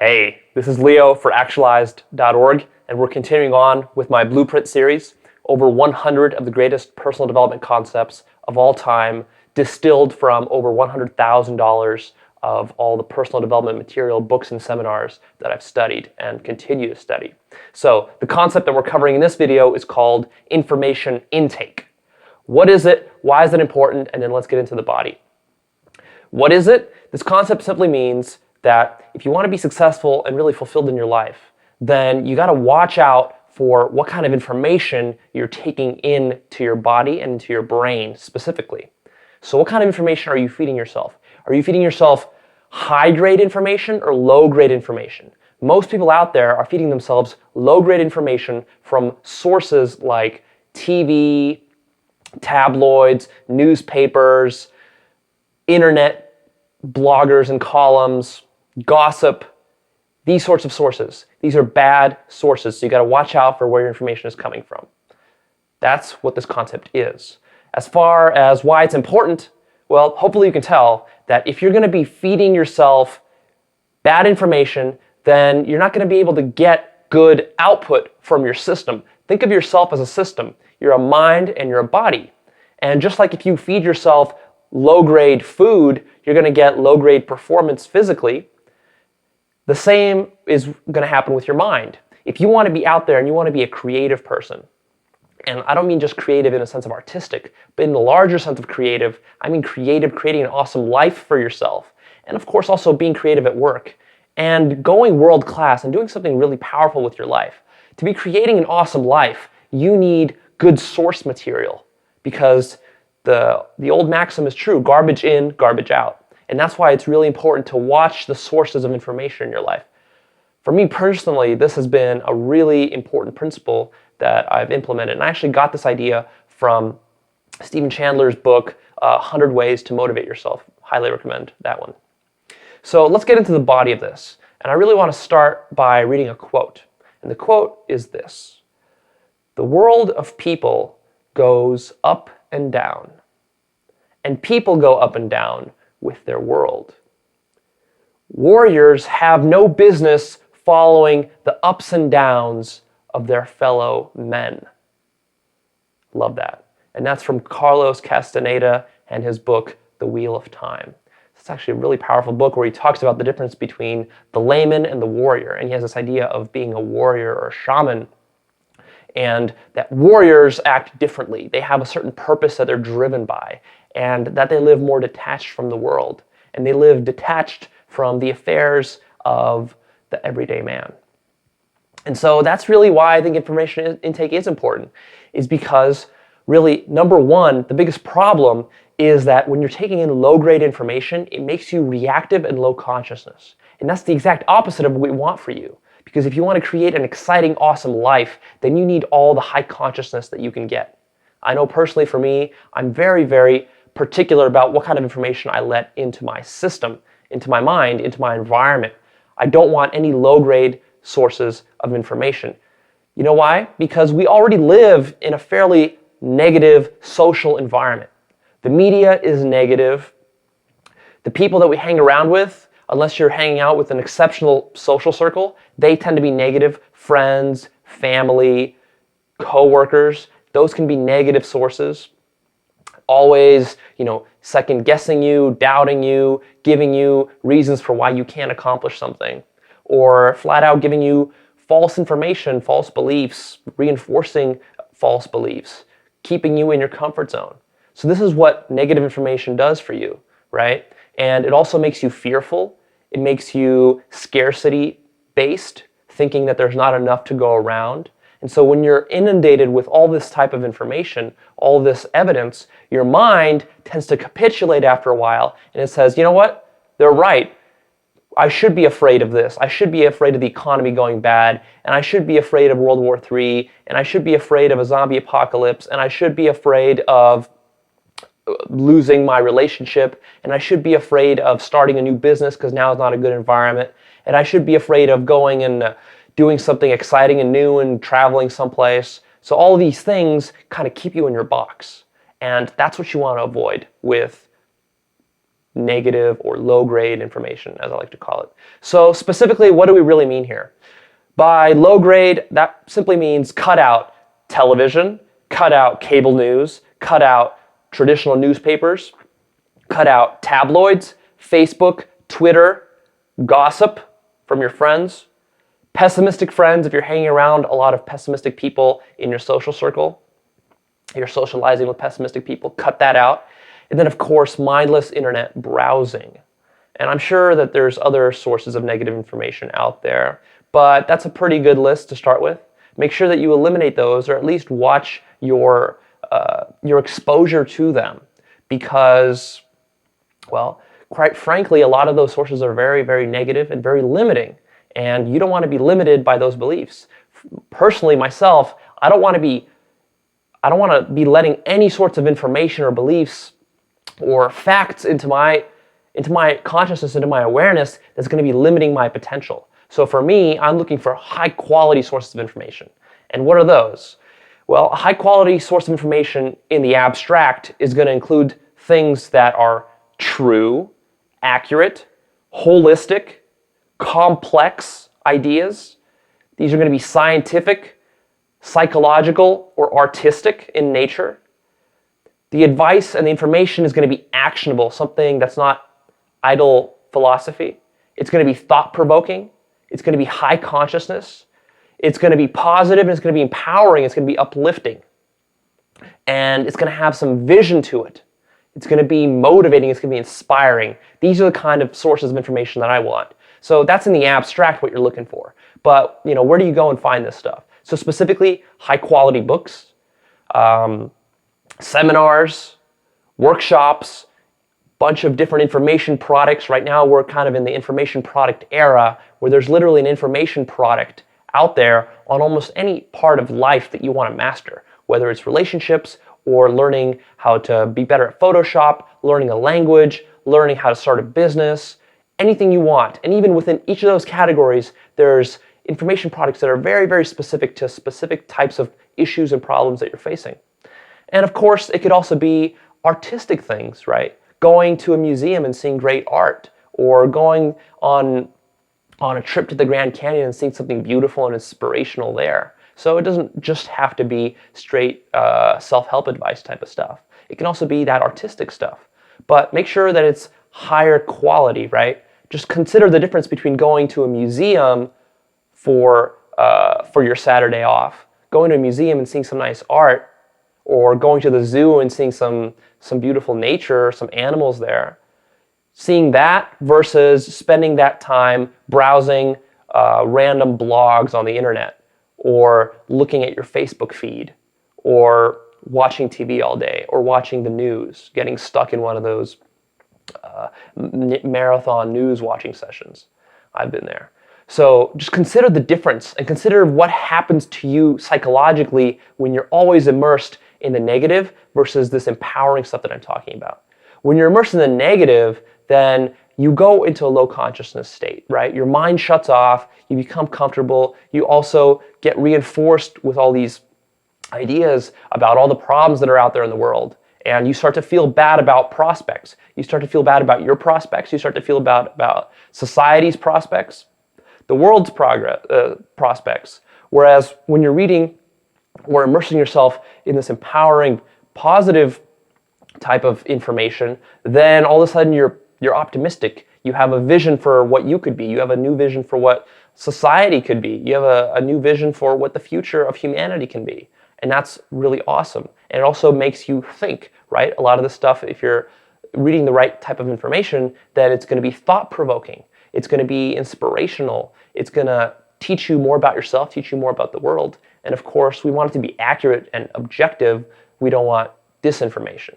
Hey, this is Leo for Actualized.org, and we're continuing on with my Blueprint series, over 100 of the greatest personal development concepts of all time, distilled from over $100,000 of all the personal development material, books, and seminars that I've studied and continue to study. So the concept that we're covering in this video is called information intake. What is it? Why is it important? And then let's get into the body. What is it? This concept simply means that if you want to be successful and really fulfilled in your life, then you got to watch out for what kind of information you're taking into your body and into your brain specifically. So what kind of information are you feeding yourself? Are you feeding yourself high-grade information or low-grade information? Most people out there are feeding themselves low-grade information from sources like TV, tabloids, newspapers, internet bloggers and columns, gossip, these sorts of sources. These are bad sources, so you got to watch out for where your information is coming from. That's what this concept is. As far as why it's important, well, hopefully you can tell that if you're going to be feeding yourself bad information, then you're not going to be able to get good output from your system. Think of yourself as a system. You're a mind and you're a body. And just like if you feed yourself low-grade food, you're going to get low-grade performance physically. The same is going to happen with your mind. If you want to be out there and you want to be a creative person, and I don't mean just creative in a sense of artistic, but in the larger sense of creative, I mean creative, creating an awesome life for yourself, and of course also being creative at work, and going world class and doing something really powerful with your life. To be creating an awesome life, you need good source material, because the old maxim is true, garbage in, garbage out. And that's why it's really important to watch the sources of information in your life. For me personally, this has been a really important principle that I've implemented. And I actually got this idea from Stephen Chandler's book, 100 Ways to Motivate Yourself. Highly recommend that one. So let's get into the body of this. And I really want to start by reading a quote. And the quote is this: "The world of people goes up and down, and people go up and down with their world. Warriors have no business following the ups and downs of their fellow men." Love that. And that's from Carlos Castaneda and his book, The Wheel of Time. It's actually a really powerful book where he talks about the difference between the layman and the warrior. And he has this idea of being a warrior or a shaman, and that warriors act differently. They have a certain purpose that they're driven by, and that they live more detached from the world. And they live detached from the affairs of the everyday man. And so that's really why I think information intake is important, is because really, number one, the biggest problem is that when you're taking in low-grade information, it makes you reactive and low consciousness. And that's the exact opposite of what we want for you. Because if you want to create an exciting, awesome life, then you need all the high consciousness that you can get. I know personally for me, I'm very, very particular about what kind of information I let into my system, into my mind, into my environment. I don't want any low-grade sources of information. You know why? Because we already live in a fairly negative social environment. The media is negative. The people that we hang around with, unless you're hanging out with an exceptional social circle, they tend to be negative. Friends, family, coworkers, those can be negative sources. Always, second guessing you, doubting you, giving you reasons for why you can't accomplish something, or flat out giving you false information, false beliefs, reinforcing false beliefs, keeping you in your comfort zone. So this is what negative information does for you, right? And it also makes you fearful. It makes you scarcity-based, thinking that there's not enough to go around. And so when you're inundated with all this type of information, all this evidence, your mind tends to capitulate after a while, and it says, you know what? They're right. I should be afraid of this. I should be afraid of the economy going bad, and I should be afraid of World War III, and I should be afraid of a zombie apocalypse, and I should be afraid of losing my relationship, and I should be afraid of starting a new business because now is not a good environment, and I should be afraid of going and doing something exciting and new and traveling someplace. So all of these things kind of keep you in your box. And that's what you want to avoid with negative or low-grade information, as I like to call it. So specifically, what do we really mean here? By low grade, that simply means cut out television, cut out cable news, cut out traditional newspapers, cut out tabloids, Facebook, Twitter, gossip from your friends, pessimistic friends if you're hanging around a lot of pessimistic people in your social circle, you're socializing with pessimistic people, cut that out. And then, of course, mindless internet browsing. And I'm sure that there's other sources of negative information out there, but that's a pretty good list to start with. Make sure that you eliminate those, or at least watch your exposure to them, because, well, quite frankly, a lot of those sources are very, very negative and very limiting, and you don't want to be limited by those beliefs. Personally, myself, I don't want to be letting any sorts of information or beliefs or facts into my consciousness, into my awareness that's going to be limiting my potential. So for me, I'm looking for high quality sources of information. And what are those? Well, a high quality source of information in the abstract is going to include things that are true, accurate, holistic, complex ideas. These are going to be scientific, psychological, or artistic in nature. The advice and the information is going to be actionable, something that's not idle philosophy. It's going to be thought-provoking. It's going to be high consciousness. It's going to be positive, and it's going to be empowering. It's going to be uplifting. And it's going to have some vision to it. It's going to be motivating. It's going to be inspiring. These are the kind of sources of information that I want. So that's in the abstract what you're looking for. But where do you go and find this stuff? So specifically, high-quality books, seminars, workshops, bunch of different information products. Right now, we're kind of in the information product era where there's literally an information product out there on almost any part of life that you want to master, whether it's relationships or learning how to be better at Photoshop, learning a language, learning how to start a business, anything you want. And even within each of those categories, there's information products that are very, very specific to specific types of issues and problems that you're facing. And of course, it could also be artistic things, right? Going to a museum and seeing great art, or going on a trip to the Grand Canyon and seeing something beautiful and inspirational there. So it doesn't just have to be straight self-help advice type of stuff. It can also be that artistic stuff. But make sure that it's higher quality, right? Just consider the difference between going to a museum for your Saturday off, going to a museum and seeing some nice art, or going to the zoo and seeing some beautiful nature, some animals there. Seeing that versus spending that time browsing random blogs on the internet, or looking at your Facebook feed, or watching TV all day, or watching the news, getting stuck in one of those marathon news watching sessions. I've been there. So just consider the difference, and consider what happens to you psychologically when you're always immersed in the negative versus this empowering stuff that I'm talking about. When you're immersed in the negative, then you go into a low consciousness state, right? Your mind shuts off, you become comfortable, you also get reinforced with all these ideas about all the problems that are out there in the world, and you start to feel bad about prospects. You start to feel bad about your prospects, you start to feel bad about society's prospects, the world's prospects. Whereas when you're reading or immersing yourself in this empowering, positive type of information, then all of a sudden you're optimistic. You have a vision for what you could be. You have a new vision for what society could be. You have a new vision for what the future of humanity can be. And that's really awesome. And it also makes you think, right? A lot of this stuff, if you're reading the right type of information, that it's going to be thought-provoking. It's going to be inspirational. It's going to teach you more about yourself, teach you more about the world. And of course, we want it to be accurate and objective. We don't want disinformation.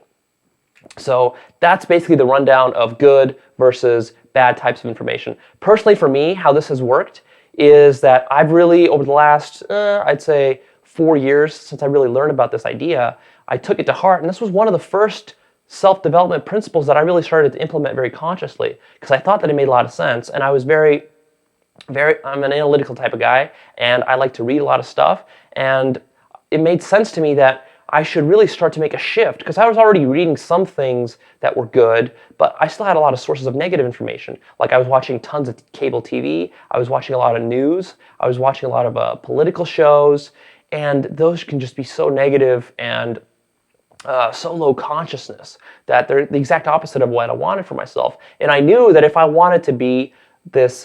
So that's basically the rundown of good versus bad types of information. Personally, for me, how this has worked is that I've really, over the last, I'd say 4 years since I really learned about this idea, I took it to heart. And this was one of the first self-development principles that I really started to implement very consciously, because I thought that it made a lot of sense. And I was I'm an analytical type of guy, and I like to read a lot of stuff. And it made sense to me that I should really start to make a shift, because I was already reading some things that were good, but I still had a lot of sources of negative information. Like I was watching tons of cable TV, I was watching a lot of news, I was watching a lot of political shows, and those can just be so negative and so low consciousness that they're the exact opposite of what I wanted for myself. And I knew that if I wanted to be this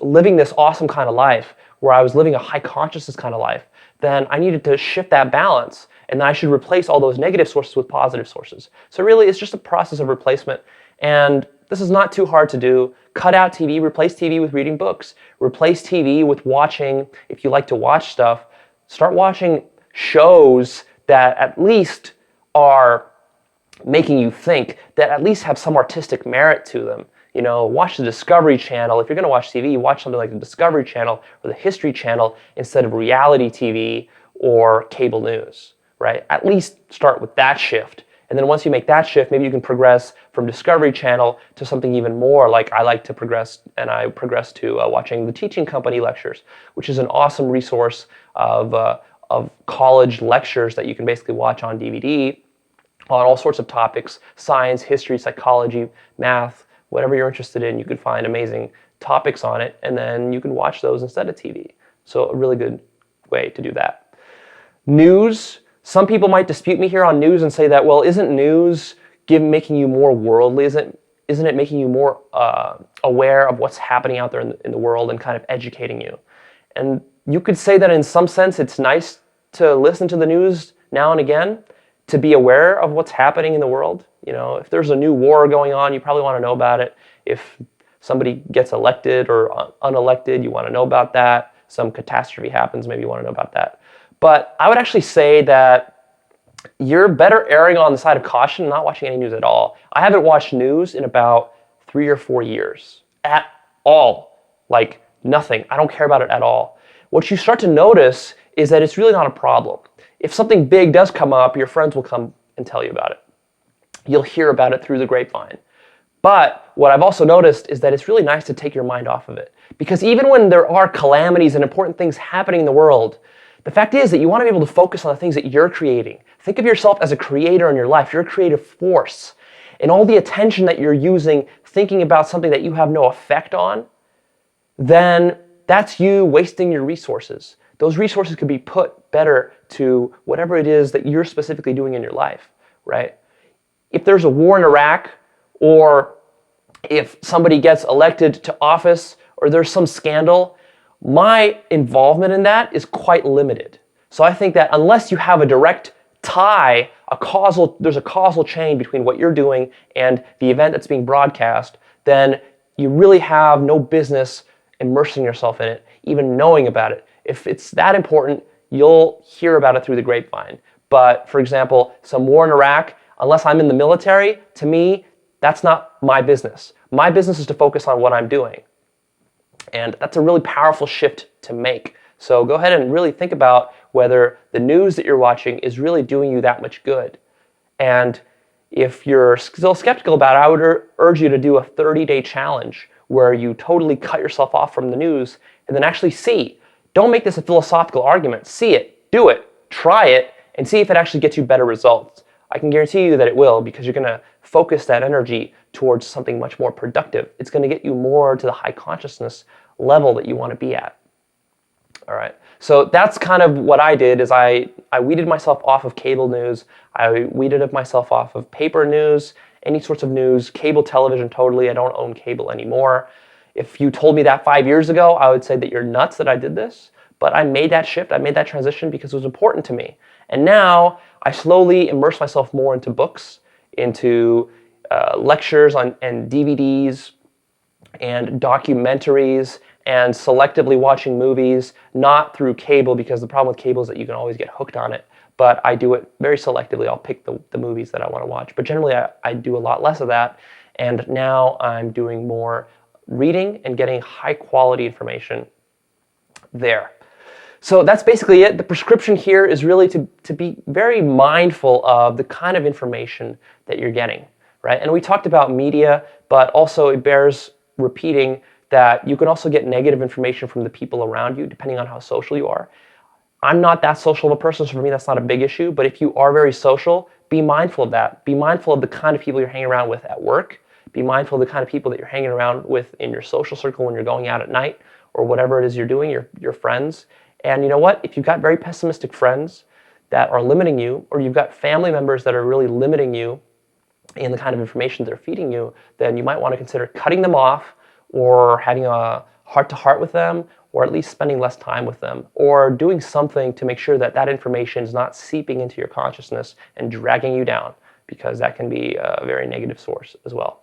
living this awesome kind of life, where I was living a high consciousness kind of life, then I needed to shift that balance, and then I should replace all those negative sources with positive sources. So really, it's just a process of replacement, and this is not too hard to do. Cut out TV, replace TV with reading books, replace TV with watching, if you like to watch stuff, start watching shows that at least are making you think, that at least have some artistic merit to them. Watch the Discovery Channel. If you're going to watch TV, watch something like the Discovery Channel or the History Channel instead of reality TV or cable news, right? At least start with that shift. And then once you make that shift, maybe you can progress from Discovery Channel to something even more. Like I like to progress, and I progress to watching the Teaching Company lectures, which is an awesome resource of college lectures that you can basically watch on DVD on all sorts of topics: science, history, psychology, math, whatever you're interested in. You can find amazing topics on it, and then you can watch those instead of TV. So a really good way to do that. News. Some people might dispute me here on news and say that, well, isn't news making you more worldly? Isn't it making you more aware of what's happening out there in the world and kind of educating you? And you could say that in some sense it's nice to listen to the news now and again, to be aware of what's happening in the world. If there's a new war going on, you probably want to know about it. If somebody gets elected or unelected, you want to know about that. Some catastrophe happens, maybe you want to know about that. But I would actually say that you're better erring on the side of caution and not watching any news at all. I haven't watched news in about 3 or 4 years at all. Like nothing. I don't care about it at all. What you start to notice is that it's really not a problem. If something big does come up, your friends will come and tell you about it. You'll hear about it through the grapevine. But what I've also noticed is that it's really nice to take your mind off of it. Because even when there are calamities and important things happening in the world, the fact is that you want to be able to focus on the things that you're creating. Think of yourself as a creator in your life. You're a creative force. And all the attention that you're using thinking about something that you have no effect on, then that's you wasting your resources. Those resources could be put better to whatever it is that you're specifically doing in your life, right? If there's a war in Iraq, or if somebody gets elected to office, or there's some scandal, my involvement in that is quite limited. So I think that unless you have a direct tie, there's a causal chain between what you're doing and the event that's being broadcast, then you really have no business immersing yourself in it, even knowing about it. If it's that important, you'll hear about it through the grapevine. But for example, some war in Iraq, unless I'm in the military, to me, that's not my business. My business is to focus on what I'm doing. And that's a really powerful shift to make. So go ahead and really think about whether the news that you're watching is really doing you that much good. And if you're still skeptical about it, I would urge you to do a 30-day challenge where you totally cut yourself off from the news and then actually see. Don't make this a philosophical argument. See it, do it, try it, and see if it actually gets you better results. I can guarantee you that it will, because you're going to focus that energy towards something much more productive. It's going to get you more to the high consciousness level that you want to be at. All right. So that's kind of what I did, is I weeded myself off of cable news. I weeded myself off of paper news, any sorts of news, cable television, totally. I don't own cable anymore. If you told me that 5 years ago, I would say that you're nuts that I did this. But I made that shift. I made that transition because it was important to me. And now I slowly immerse myself more into books, into lectures and DVDs and documentaries, and selectively watching movies, not through cable, because the problem with cable is that you can always get hooked on it. But I do it very selectively. I'll pick the movies that I want to watch. But generally, I do a lot less of that. And now I'm doing more reading and getting high quality information there. So that's basically it. The prescription here is really to be very mindful of the kind of information that you're getting, right? And we talked about media, but also it bears repeating that you can also get negative information from the people around you, depending on how social you are. I'm not that social of a person, so for me that's not a big issue. But if you are very social, be mindful of that. Be mindful of the kind of people you're hanging around with at work. Be mindful of the kind of people that you're hanging around with in your social circle when you're going out at night or whatever it is you're doing, your friends. And you know what? If you've got very pessimistic friends that are limiting you, or you've got family members that are really limiting you in the kind of information they're feeding you, then you might want to consider cutting them off or having a heart-to-heart with them, or at least spending less time with them, or doing something to make sure that that information is not seeping into your consciousness and dragging you down, because that can be a very negative source as well.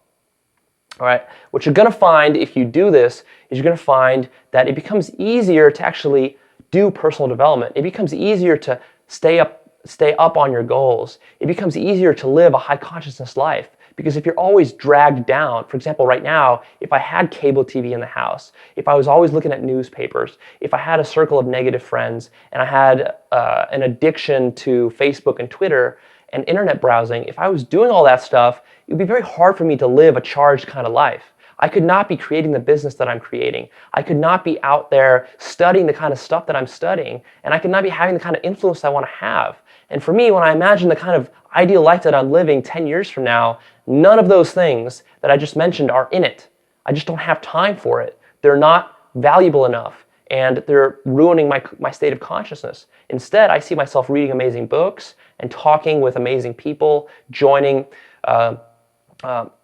All right, what you're going to find if you do this is you're going to find that it becomes easier to actually do personal development. It becomes easier to stay up on your goals. It becomes easier to live a high consciousness life, because if you're always dragged down, for example, right now, if I had cable TV in the house, if I was always looking at newspapers, if I had a circle of negative friends, and I had an addiction to Facebook and Twitter and internet browsing, if I was doing all that stuff, it would be very hard for me to live a charged kind of life. I could not be creating the business that I'm creating. I could not be out there studying the kind of stuff that I'm studying, and I could not be having the kind of influence I want to have. And for me, when I imagine the kind of ideal life that I'm living 10 years from now, none of those things that I just mentioned are in it. I just don't have time for it. They're not valuable enough, and they're ruining my state of consciousness. Instead, I see myself reading amazing books and talking with amazing people, joining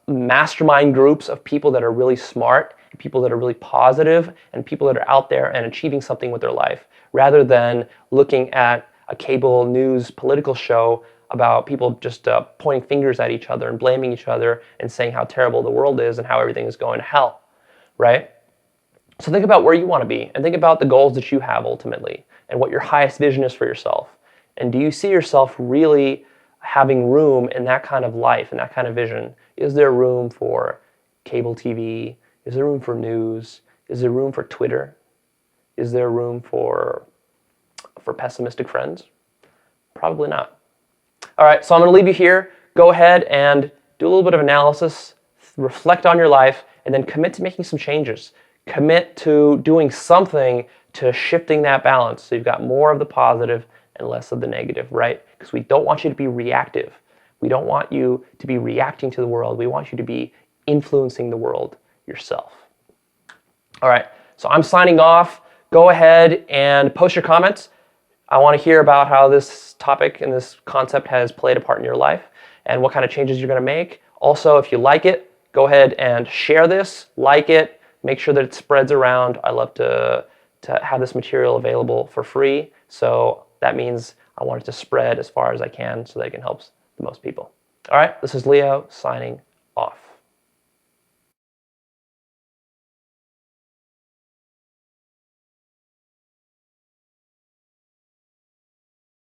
mastermind groups of people that are really smart, people that are really positive, and people that are out there and achieving something with their life, rather than looking at a cable news political show about people just pointing fingers at each other and blaming each other and saying how terrible the world is and how everything is going to hell, right? So think about where you want to be, and think about the goals that you have ultimately, and what your highest vision is for yourself. And do you see yourself really having room in that kind of life and that kind of vision? Is there room for cable TV? Is there room for news? Is there room for Twitter? Is there room for pessimistic friends? Probably not. All right, so I'm going to leave you here. Go ahead and do a little bit of analysis, reflect on your life, and then commit to making some changes. Commit to doing something to shifting that balance so you've got more of the positive and less of the negative, right? Because we don't want you to be reactive. We don't want you to be reacting to the world. We want you to be influencing the world yourself. All right, so I'm signing off. Go ahead and post your comments. I want to hear about how this topic and this concept has played a part in your life and what kind of changes you're going to make. Also, if you like it, go ahead and share this, like it, make sure that it spreads around. I love to have this material available for free, so that means I want it to spread as far as I can so that it can help the most people. All right, this is Leo signing off.